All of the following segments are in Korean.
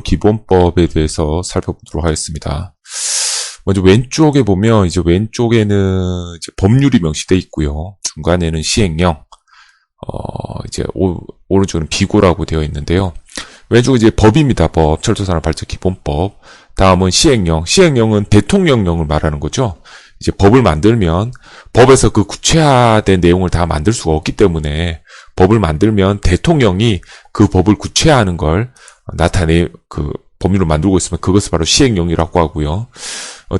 기본법에 대해서 살펴보도록 하겠습니다. 먼저 왼쪽에 보면 이제 왼쪽에는 이제 법률이 명시되어 있고요. 중간에는 시행령, 이제 오른쪽은 비고라고 되어 있는데요. 왼쪽은 이제 법입니다. 법, 철도산업발전기본법. 다음은 시행령. 시행령은 대통령령을 말하는 거죠. 이제 법을 만들면 법에서 그 구체화된 내용을 다 만들 수가 없기 때문에 법을 만들면 대통령이 그 법을 구체화하는 걸 그 법률을 만들고 있으면 그것을 바로 시행령이라고 하고요.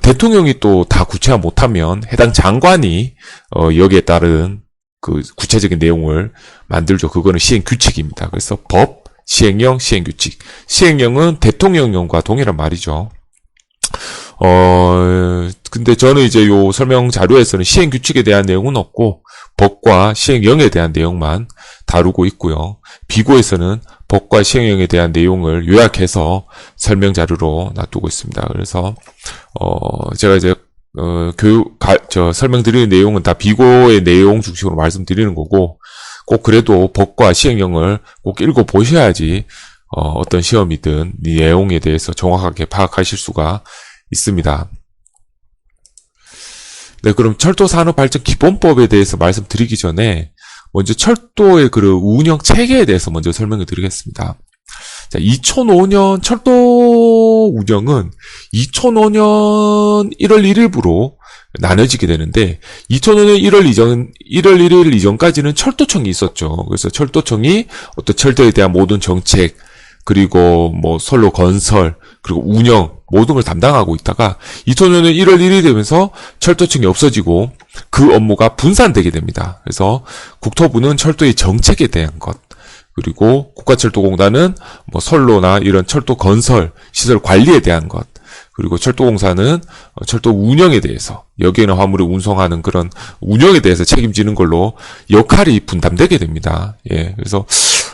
대통령이 또 다 구체화 못하면 해당 장관이 여기에 따른 그 구체적인 내용을 만들죠. 그거는 시행규칙입니다. 그래서 법, 시행령, 시행규칙. 시행령은 대통령령과 동일한 말이죠. 근데 저는 이제 요 설명 자료에서는 시행규칙에 대한 내용은 없고 법과 시행령에 대한 내용만 다루고 있고요. 비고에서는 법과 시행령에 대한 내용을 요약해서 설명 자료로 놔두고 있습니다. 그래서 제가 이제 설명드리는 내용은 다 비고의 내용 중심으로 말씀드리는 거고, 꼭 그래도 법과 시행령을 꼭 읽어보셔야지 어떤 시험이든 이 내용에 대해서 정확하게 파악하실 수가 있습니다. 네, 그럼 철도산업발전기본법에 대해서 말씀드리기 전에 먼저 철도의 그 운영 체계에 대해서 먼저 설명을 드리겠습니다. 자, 2005년 철도 운영은 2005년 1월 1일부로 나눠지게 되는데, 2005년 1월 1일 이전까지는 철도청이 있었죠. 그래서 철도청이 어떤 철도에 대한 모든 정책, 그리고 뭐 선로 건설, 그리고 운영 모든 걸 담당하고 있다가 2005년 1월 1일이 되면서 철도청이 없어지고 그 업무가 분산되게 됩니다. 그래서 국토부는 철도의 정책에 대한 것, 그리고 국가철도공단은 뭐 선로나 이런 철도 건설 시설 관리에 대한 것, 그리고 철도공사는 철도 운영에 대해서, 여기에는 화물을 운송하는 그런 운영에 대해서 책임지는 걸로 역할이 분담되게 됩니다. 예, 그래서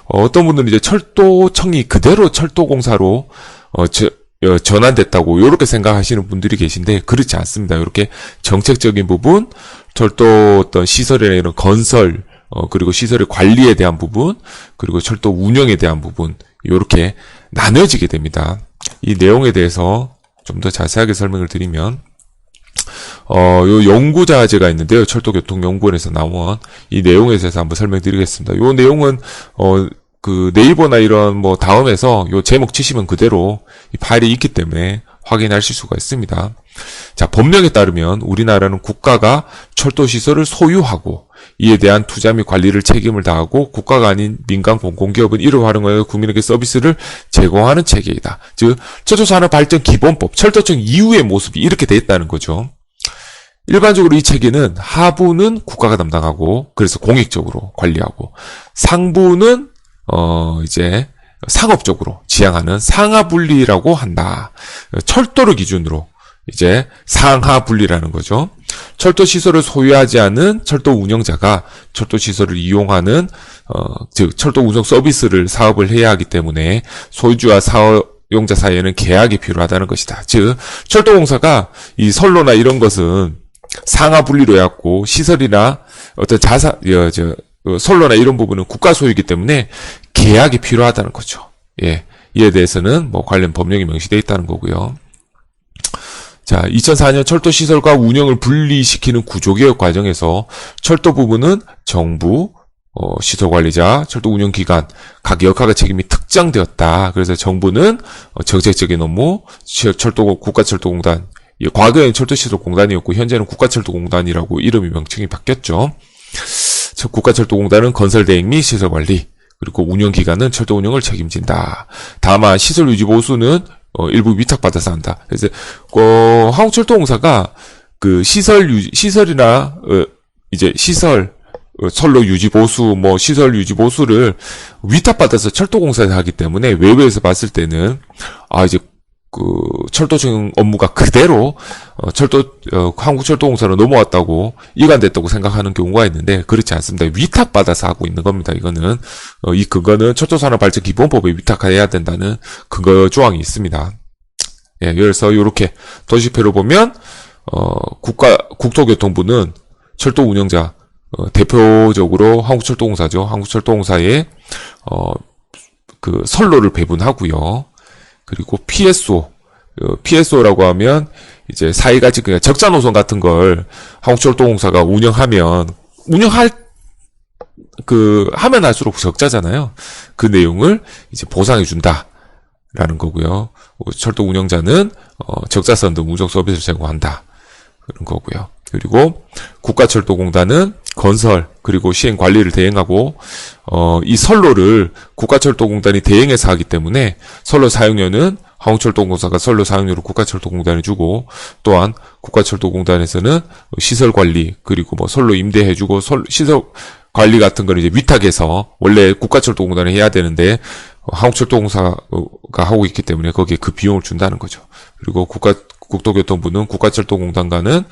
어떤 분들은 이제 철도청이 그대로 철도공사로 전환됐다고 이렇게 생각하시는 분들이 계신데, 그렇지 않습니다. 이렇게 정책적인 부분, 철도 어떤 시설이나 이런 건설, 그리고 시설의 관리에 대한 부분, 그리고 철도 운영에 대한 부분, 이렇게 나눠지게 됩니다. 이 내용에 대해서 좀 더 자세하게 설명을 드리면, 요 연구자재가 있는데요. 철도교통연구원에서 나온 이 내용에 대해서 한번 설명드리겠습니다. 요 내용은, 그 네이버나 이런 뭐 다음에서 요 제목 치시면 그대로 이 파일이 있기 때문에 확인하실 수가 있습니다. 자, 법령에 따르면 우리나라는 국가가 철도 시설을 소유하고 이에 대한 투자 및 관리를 책임을 다하고 국가가 아닌 민간 공공기업은 이를 활용하여 국민에게 서비스를 제공하는 체계이다. 즉, 철도산업발전기본법, 철도청 이후의 모습이 이렇게 돼 있다는 거죠. 일반적으로 이 체계는 하부는 국가가 담당하고, 그래서 공익적으로 관리하고, 상부는 이제 상업적으로 지향하는 상하분리라고 한다. 철도를 기준으로 이제 상하분리라는 거죠. 철도 시설을 소유하지 않은 철도 운영자가 철도 시설을 이용하는 즉 철도 운송 서비스를 사업을 해야 하기 때문에 소유주와 사용자 사이에는 계약이 필요하다는 것이다. 즉, 철도공사가 이 선로나 이런 것은 상하분리로 해갖고 시설이나 어떤 선로나 이런 부분은 국가 소유이기 때문에 계약이 필요하다는 거죠. 예. 이에 대해서는 뭐 관련 법령이 명시되어 있다는 거고요. 자, 2004년 철도시설과 운영을 분리시키는 구조개혁 과정에서 철도 부분은 정부, 시설관리자, 철도 운영기관, 각 역할과 책임이 특정되었다. 그래서 정부는 정책적인 업무, 국가철도공단, 과거에는 철도시설공단이었고 현재는 국가철도공단이라고 이름이 명칭이 바뀌었죠. 국가철도공단은 건설대행 및 시설관리, 그리고 운영기관은 철도 운영을 책임진다. 다만 시설 유지 보수는 일부 위탁받아서 한다. 그래서 한국철도공사가 그 시설이나 이제 시설 선로 유지 보수, 뭐 시설 유지 보수를 위탁받아서 철도공사에서 하기 때문에 외부에서 봤을 때는 이제 그 철도청 업무가 그대로 한국철도공사로 넘어왔다고 이관됐다고 생각하는 경우가 있는데, 그렇지 않습니다. 위탁받아서 하고 있는 겁니다. 이거는 이 근거는 철도산업발전기본법에 위탁해야 된다는 근거 조항이 있습니다. 예, 그래서 이렇게 도시표를 보면 국토교통부는 철도 운영자, 대표적으로 한국철도공사죠. 한국철도공사에 그 선로를 배분하고요. 그리고 PSO라고 하면 이제 사이가지 그냥 적자 노선 같은 걸 한국철도공사가 하면 할수록 적자잖아요. 그 내용을 이제 보상해 준다라는 거고요. 철도 운영자는 적자선 등 운송 서비스를 제공한다. 그런 거고요. 그리고 국가철도공단은 건설 그리고 시행 관리를 대행하고 이 선로를 국가철도공단이 대행해서 하기 때문에 선로 사용료는 한국철도공사가 선로 사용료를 국가철도공단에 주고, 또한 국가철도공단에서는 시설 관리 그리고 뭐 선로 임대해주고 시설 관리 같은 걸 이제 위탁해서 원래 국가철도공단이 해야 되는데 한국철도공사가 하고 있기 때문에 거기에 그 비용을 준다는 거죠. 그리고 국토교통부는 국가철도공단과는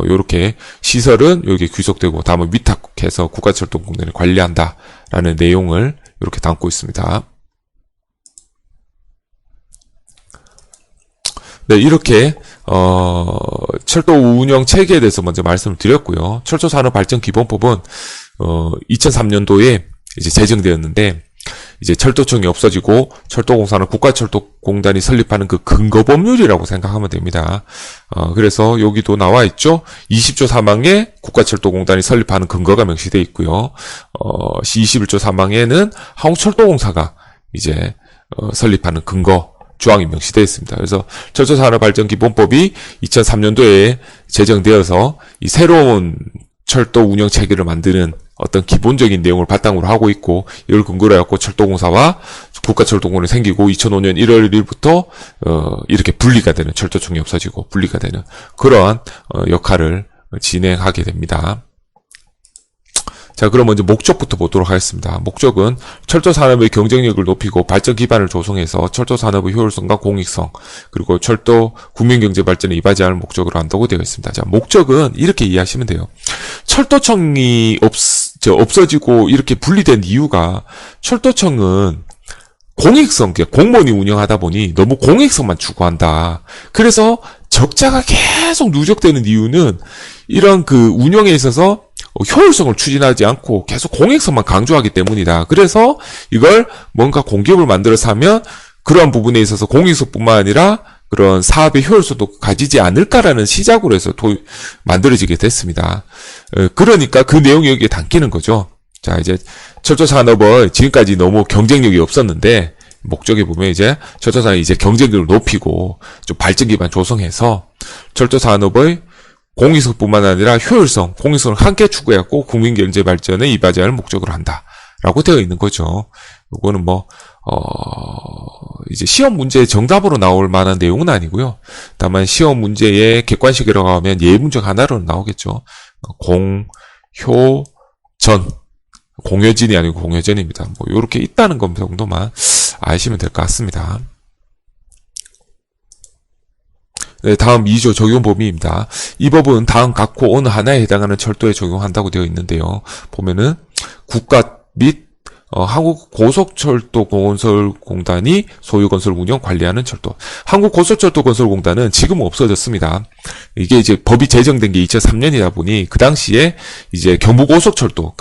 요렇게 시설은 여기 귀속되고 다음은 위탁해서 국가철도공단이 관리한다라는 내용을 이렇게 담고 있습니다. 네, 이렇게 철도 운영 체계에 대해서 먼저 말씀을 드렸고요. 철도산업발전기본법은 2003년도에 이제 제정되었는데, 이제 철도청이 없어지고 철도공사는 국가철도공단이 설립하는 그 근거법률이라고 생각하면 됩니다. 그래서 여기도 나와 있죠. 20조 3항에 국가철도공단이 설립하는 근거가 명시되어 있고요. 21조 3항에는 한국철도공사가 이제 설립하는 근거 조항이 명시되어 있습니다. 그래서 철도산업발전기본법이 2003년도에 제정되어서 이 새로운 철도 운영 체계를 만드는 어떤 기본적인 내용을 바탕으로 하고 있고, 이걸 근거로 해갖고 철도공사와 국가철도공단이 생기고 2005년 1월 1일부터 이렇게 분리가 되는, 철도청이 없어지고 분리가 되는 그러한 역할을 진행하게 됩니다. 자, 그럼 먼저 목적부터 보도록 하겠습니다. 목적은 철도 산업의 경쟁력을 높이고 발전 기반을 조성해서 철도 산업의 효율성과 공익성, 그리고 철도 국민경제 발전에 이바지할 목적으로 한다고 되어 있습니다. 자, 목적은 이렇게 이해하시면 돼요. 철도청이 없어지고 이렇게 분리된 이유가, 철도청은 공익성, 공무원이 운영하다 보니 너무 공익성만 추구한다. 그래서 적자가 계속 누적되는 이유는 이런 그 운영에 있어서 효율성을 추진하지 않고 계속 공익성만 강조하기 때문이다. 그래서 이걸 뭔가 공기업을 만들어서 하면 그러한 부분에 있어서 공익성뿐만 아니라 그런 사업의 효율성도 가지지 않을까라는 시작으로 해서 만들어지게 됐습니다. 그러니까 그 내용이 여기에 담기는 거죠. 자, 이제 철도 산업은 지금까지 너무 경쟁력이 없었는데, 목적에 보면 이제 철도 산업이 이제 경쟁력을 높이고 좀 발전 기반 조성해서 철도 산업의 공익성뿐만 아니라 효율성, 공익성을 함께 추구해갖고 국민경제 발전에 이바지할 목적으로 한다라고 되어 있는 거죠. 이거는 이제 시험 문제의 정답으로 나올 만한 내용은 아니고요. 다만 시험 문제의 객관식이라고 하면 예문중 하나로 나오겠죠. 공효진이 아니고 공효전입니다. 요렇게 있다는 것 정도만 아시면 될 것 같습니다. 네, 다음 2조 적용 범위입니다. 이 법은 다음 각호 어느 하나에 해당하는 철도에 적용한다고 되어 있는데요. 보면은 국가 및 한국고속철도건설공단이 소유건설 운영 관리하는 철도. 한국고속철도건설공단은 지금은 없어졌습니다. 이게 이제 법이 제정된 게 2003년이다 보니 그 당시에 이제 경부고속철도,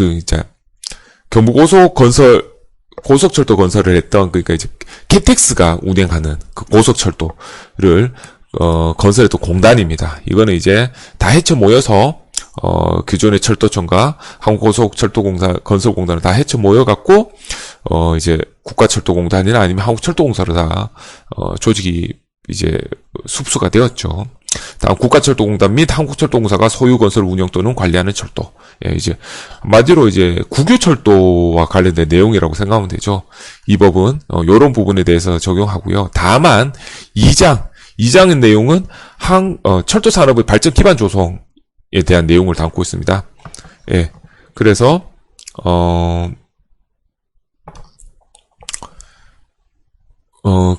고속철도 건설을 했던, 그러니까 이제 KTX가 운행하는 그 고속철도를 건설했던 공단입니다. 이거는 이제 다 해쳐 모여서 기존의 철도청과 한국고속철도건설공단을 다 해쳐 모여갖고 이제 국가철도공단이나 아니면 한국철도공사로 다 조직이 이제 숙소가 되었죠. 다음 국가철도공단 및 한국철도공사가 소유 건설 운영 또는 관리하는 철도. 예, 이제 한마디로 이제 국유철도와 관련된 내용이라고 생각하면 되죠. 이 법은 이런 부분에 대해서 적용하고요. 다만 2장의 내용은 철도 산업의 발전 기반 조성에 대한 내용을 담고 있습니다. 예. 그래서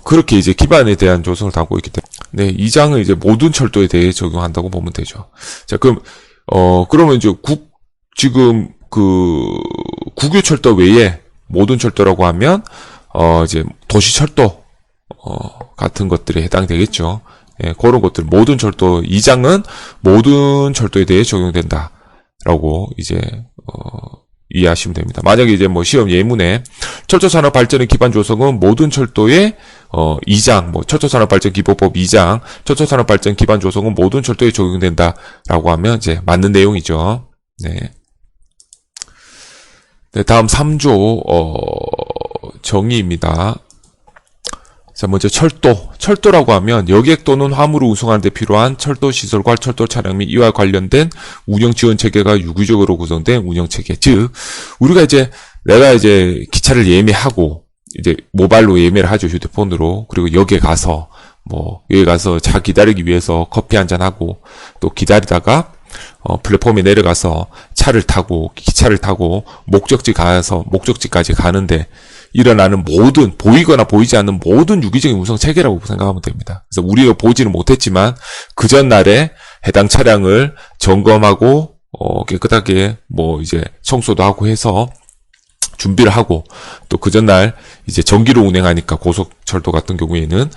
그렇게 이제 기반에 대한 조성을 담고 있기 때문에, 네, 2장은 이제 모든 철도에 대해 적용한다고 보면 되죠. 자, 그러면 이제 지금 국유철도 외에 모든 철도라고 하면, 이제 도시철도, 같은 것들에 해당되겠죠. 예, 그런 것들, 모든 철도, 2장은 모든 철도에 대해 적용된다라고 이제, 이해하시면 됩니다. 만약에 이제 시험 예문에 철도 산업 발전의 기반 조성은 모든 철도에 2장, 뭐, 철도산업발전기본법 2장, 철도산업발전 기반 조성은 모든 철도에 적용된다라고 하면 이제 맞는 내용이죠. 네. 네, 다음 3조, 정의입니다. 자, 먼저 철도라고 하면 여객 또는 화물을 운송하는 데 필요한 철도 시설과 철도 차량 및 이와 관련된 운영 지원 체계가 유기적으로 구성된 운영 체계. 즉, 내가 이제 기차를 예매하고 이제 모바일로 예매를 하죠, 휴대폰으로. 그리고 역에 가서 차 기다리기 위해서 커피 한잔 하고 또 기다리다가 플랫폼에 내려가서 기차를 타고 목적지까지 가는데 일어나는 보이거나 보이지 않는 모든 유기적인 운송 체계라고 생각하면 됩니다. 그래서 우리가 보지는 못했지만 그 전날에 해당 차량을 점검하고, 깨끗하게 이제 청소도 하고 해서 준비를 하고, 또 그 전날 이제 전기로 운행하니까 고속철도 같은 경우에는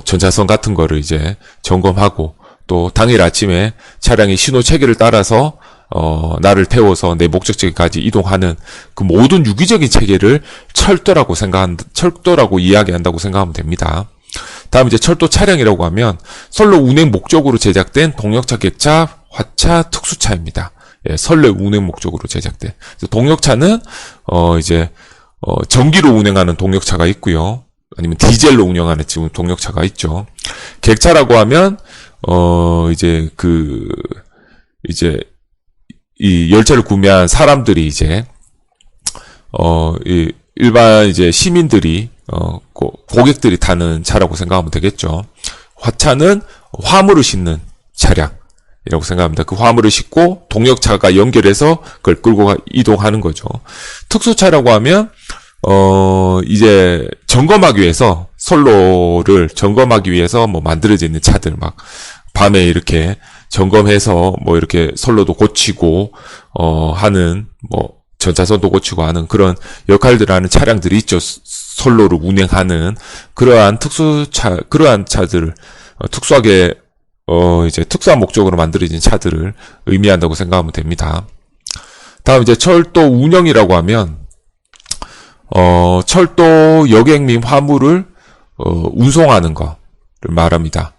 전차선 같은 거를 이제 점검하고, 또 당일 아침에 차량의 신호 체계를 따라서 나를 태워서 내 목적지까지 이동하는 그 모든 유기적인 체계를 철도라고 이야기한다고 생각하면 됩니다. 다음 이제 철도 차량이라고 하면 선로 운행 목적으로 제작된 동력차, 객차, 화차, 특수차입니다. 예, 선로 운행 목적으로 제작된. 그래서 동력차는 전기로 운행하는 동력차가 있고요. 아니면 디젤로 운영하는 지금 동력차가 있죠. 객차라고 하면 이 열차를 구매한 사람들이 일반 시민들이, 고객들이 타는 차라고 생각하면 되겠죠. 화차는 화물을 싣는 차량이라고 생각합니다. 그 화물을 싣고 동력차가 연결해서 그걸 끌고 이동하는 거죠. 특수차라고 하면, 점검하기 위해서, 선로를 점검하기 위해서 만들어져 있는 차들, 밤에 이렇게 점검해서 이렇게 선로도 고치고 하는 전차선도 고치고 하는 그런 역할들을 하는 차량들이 있죠. 선로를 운행하는 그러한 차들을 특수하게 특수한 목적으로 만들어진 차들을 의미한다고 생각하면 됩니다. 다음 이제 철도 운영이라고 하면 철도 여객 및 화물을 운송하는 거를 말합니다.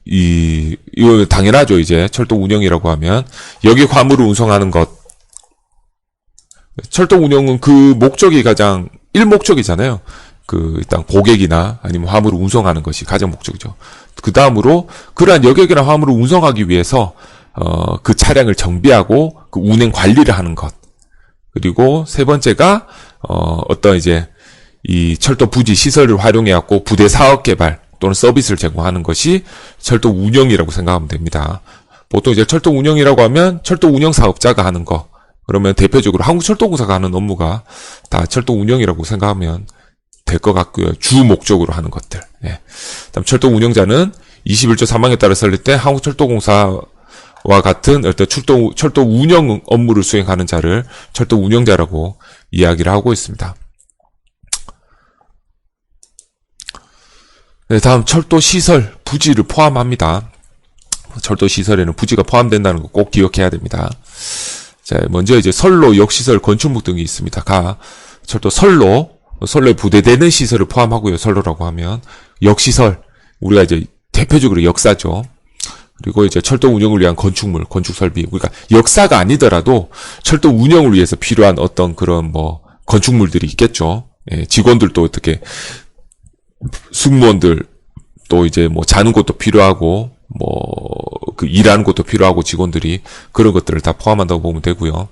이거 당연하죠. 이제 철도 운영이라고 하면 여객 화물을 운송하는 것. 철도 운영은 그 목적이 가장 일목적이잖아요. 일단 고객이나 아니면 화물을 운송하는 것이 가장 목적이죠. 그 다음으로 그러한 여객이나 화물을 운송하기 위해서 그 차량을 정비하고 그 운행 관리를 하는 것. 그리고 세 번째가 이 철도 부지 시설을 활용해 갖고 부대 사업 개발 또는 서비스를 제공하는 것이 철도 운영이라고 생각하면 됩니다. 보통 이제 철도 운영이라고 하면 철도 운영 사업자가 하는 거. 그러면 대표적으로 한국철도공사가 하는 업무가 다 철도 운영이라고 생각하면 될 것 같고요. 주 목적으로 하는 것들. 예. 다음 철도 운영자는 21조 3항에 따라 설립 때 한국철도공사와 같은 어떤 철도 운영 업무를 수행하는 자를 철도 운영자라고 이야기를 하고 있습니다. 네, 다음 철도 시설, 부지를 포함합니다. 철도 시설에는 부지가 포함된다는 거 꼭 기억해야 됩니다. 자, 먼저 이제 선로, 역시설, 건축물 등이 있습니다. 철도 선로에 부대되는 시설을 포함하고요. 선로라고 하면 역시설, 우리가 이제 대표적으로 역사죠. 그리고 이제 철도 운영을 위한 건축물, 건축설비. 그러니까 역사가 아니더라도 철도 운영을 위해서 필요한 어떤 그런 건축물들이 있겠죠. 예, 직원들도 어떻게 승무원들 또 이제 자는 곳도 필요하고 일하는 곳도 필요하고 직원들이 그런 것들을 다 포함한다고 보면 되고요.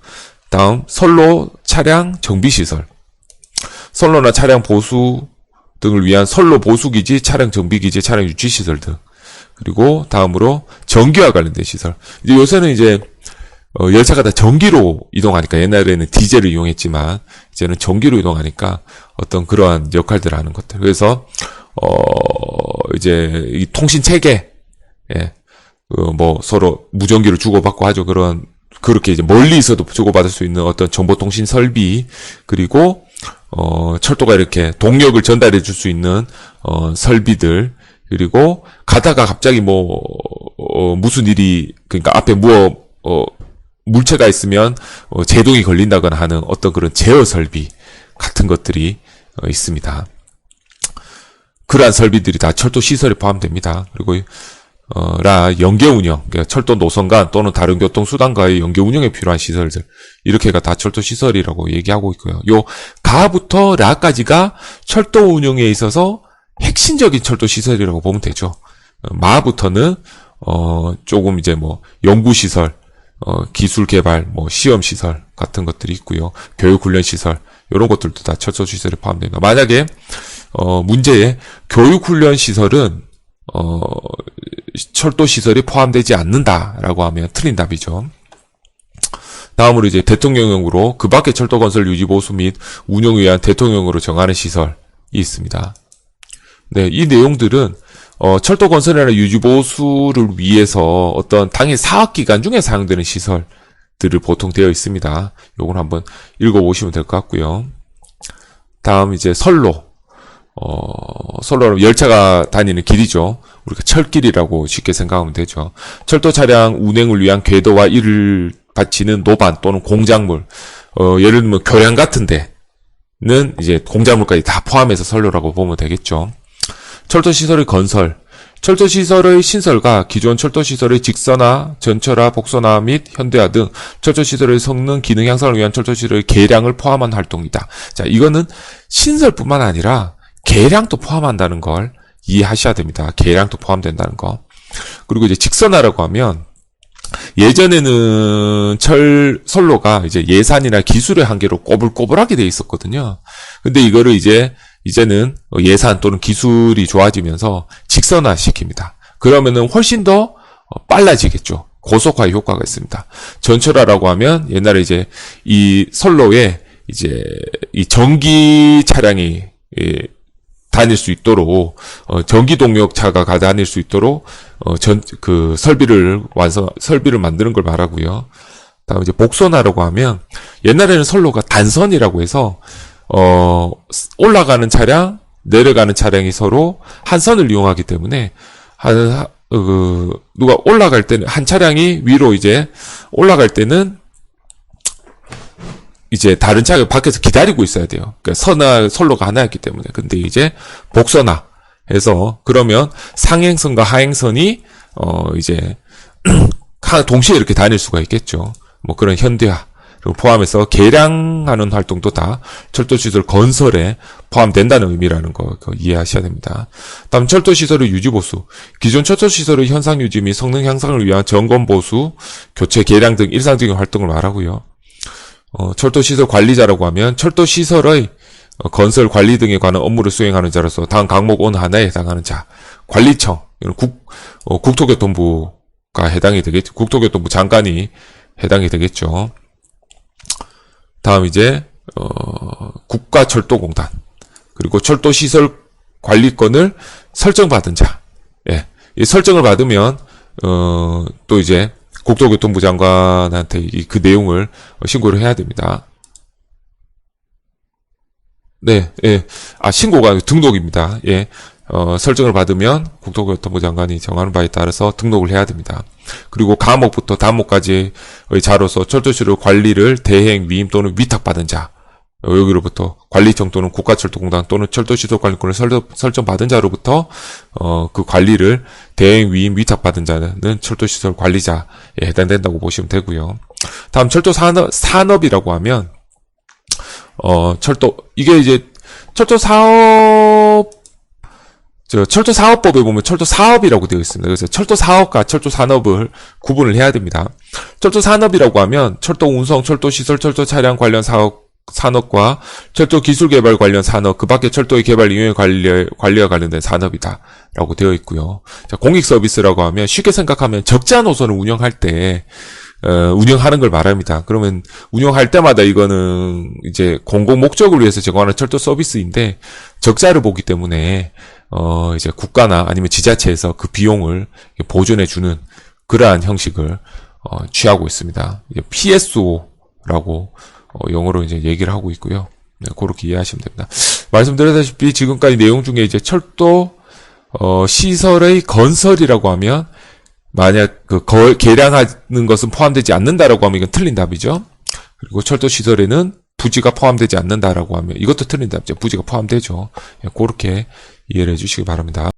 다음 선로 차량 정비 시설. 선로나 차량 보수 등을 위한 선로 보수 기지, 차량 정비 기지, 차량 유치 시설 등. 그리고 다음으로 전기와 관련된 시설. 이제 요새는 이제 열차가 다 전기로 이동하니까 옛날에는 디젤을 이용했지만 이제는 전기로 이동하니까 어떤 그러한 역할들을 하는 것들. 그래서 이제 이 통신 체계, 예, 서로 무전기를 주고받고 하죠. 그렇게 이제 멀리 있어도 주고받을 수 있는 어떤 정보통신 설비, 그리고 철도가 이렇게 동력을 전달해 줄 수 있는 설비들, 그리고 가다가 갑자기 무슨 일이, 그러니까 앞에 물체가 있으면 제동이 걸린다거나 하는 어떤 그런 제어 설비 같은 것들이 있습니다. 그러한 설비들이 다 철도 시설에 포함됩니다. 그리고 연계 운영, 그러니까 철도 노선 간 또는 다른 교통수단과의 연계 운영에 필요한 시설들, 이렇게가 다 철도 시설이라고 얘기하고 있고요. 요 가부터 라까지가 철도 운영에 있어서 핵심적인 철도 시설이라고 보면 되죠. 마부터는 조금 이제 뭐 연구시설, 기술 개발, 뭐 시험 시설 같은 것들이 있고요. 교육 훈련 시설, 이런 것들도 다 철도 시설에 포함됩니다. 만약에 문제에 교육 훈련 시설은 철도 시설이 포함되지 않는다라고 하면 틀린 답이죠. 다음으로 이제 대통령령으로 그 밖의 철도 건설 유지 보수 및 운영을 위한 대통령령으로 정하는 시설이 있습니다. 네, 이 내용들은 철도 건설이나 유지 보수를 위해서 어떤 당일 사업 기간 중에 사용되는 시설들을 보통 되어 있습니다. 요걸 한번 읽어보시면 될 것 같고요. 다음 이제 선로. 선로는 열차가 다니는 길이죠. 우리가 철길이라고 쉽게 생각하면 되죠. 철도 차량 운행을 위한 궤도와 이를 받치는 노반 또는 공작물, 예를 들면 교량 같은 데는 이제 공작물까지 다 포함해서 선로라고 보면 되겠죠. 철도 시설의 건설, 철도 시설의 신설과 기존 철도 시설의 직선화, 전철화, 복선화 및 현대화 등 철도 시설의 성능, 기능 향상을 위한 철도 시설의 개량을 포함한 활동이다. 자, 이거는 신설뿐만 아니라 개량도 포함한다는 걸 이해하셔야 됩니다. 개량도 포함된다는 거. 그리고 이제 직선화라고 하면 예전에는 선로가 이제 예산이나 기술의 한계로 꼬불꼬불하게 돼 있었거든요. 근데 이거를 이제는 예산 또는 기술이 좋아지면서 직선화 시킵니다. 그러면은 훨씬 더 빨라지겠죠. 고속화의 효과가 있습니다. 전철화라고 하면 옛날에 이제 이 선로에 이제 이 전기 차량이 다닐 수 있도록 전기 동력차가 다닐 수 있도록 설비를 만드는 걸 말하고요. 다음 이제 복선화라고 하면 옛날에는 선로가 단선이라고 해서 올라가는 차량, 내려가는 차량이 서로 한 선을 이용하기 때문에 누가 올라갈 때는 한 차량이 위로 이제 올라갈 때는 이제 다른 차가 밖에서 기다리고 있어야 돼요. 그러니까 선로가 하나였기 때문에. 근데 이제 복선화해서 그러면 상행선과 하행선이 이제 동시에 이렇게 다닐 수가 있겠죠. 뭐 그런 현대화 포함해서 개량하는 활동도 다 철도시설 건설에 포함된다는 의미라는 거 이해하셔야 됩니다. 다음 철도시설의 유지보수. 기존 철도시설의 현상유지 및 성능 향상을 위한 점검보수, 교체, 개량 등 일상적인 활동을 말하고요. 철도시설 관리자라고 하면 철도시설의 건설 관리 등에 관한 업무를 수행하는 자로서 다음 강목 어느 하나에 해당하는 자. 관리청, 이런 국토교통부가 해당이 되겠죠. 국토교통부 장관이 해당이 되겠죠. 다음 이제 국가철도공단, 그리고 철도시설 관리권을 설정받은 자. 예. 이 설정을 받으면 또 이제 국토교통부 장관한테 그 내용을 신고를 해야 됩니다. 네, 예. 신고가 등록입니다. 예. 설정을 받으면 국토교통부 장관이 정하는 바에 따라서 등록을 해야 됩니다. 그리고 가목부터 단목까지의 자로서 철도시설 관리를 대행, 위임 또는 위탁받은 자, 여기로부터 관리청 또는 국가철도공단 또는 철도시설 관리권을 설정받은 자로부터 그 관리를 대행, 위임, 위탁받은 자는 철도시설 관리자에 해당된다고 보시면 되고요. 다음 철도 산업이라고 하면 이게 이제 철도사업법에 보면 철도사업이라고 되어 있습니다. 그래서 철도사업과 철도산업을 구분을 해야 됩니다. 철도산업이라고 하면 철도운송, 철도시설, 철도차량 관련 산업과 철도기술개발 관련 산업, 그 밖에 철도의 개발 이용의 관리와 관련된 산업이다 라고 되어 있고요. 자, 공익서비스라고 하면 쉽게 생각하면 적자 노선을 운영할 때 운영하는 걸 말합니다. 그러면 운영할 때마다 이거는 이제 공공 목적을 위해서 제공하는 철도 서비스인데 적자를 보기 때문에 이제 국가나 아니면 지자체에서 그 비용을 보존해주는 그러한 형식을 취하고 있습니다. PSO라고 영어로 이제 얘기를 하고 있고요. 네, 그렇게 이해하시면 됩니다. 말씀드렸다시피 지금까지 내용 중에 이제 철도 시설의 건설이라고 하면 만약 개량하는 것은 포함되지 않는다라고 하면 이건 틀린 답이죠. 그리고 철도 시설에는 부지가 포함되지 않는다라고 하면 이것도 틀린 답이죠. 부지가 포함되죠. 그렇게 이해를 해주시기 바랍니다.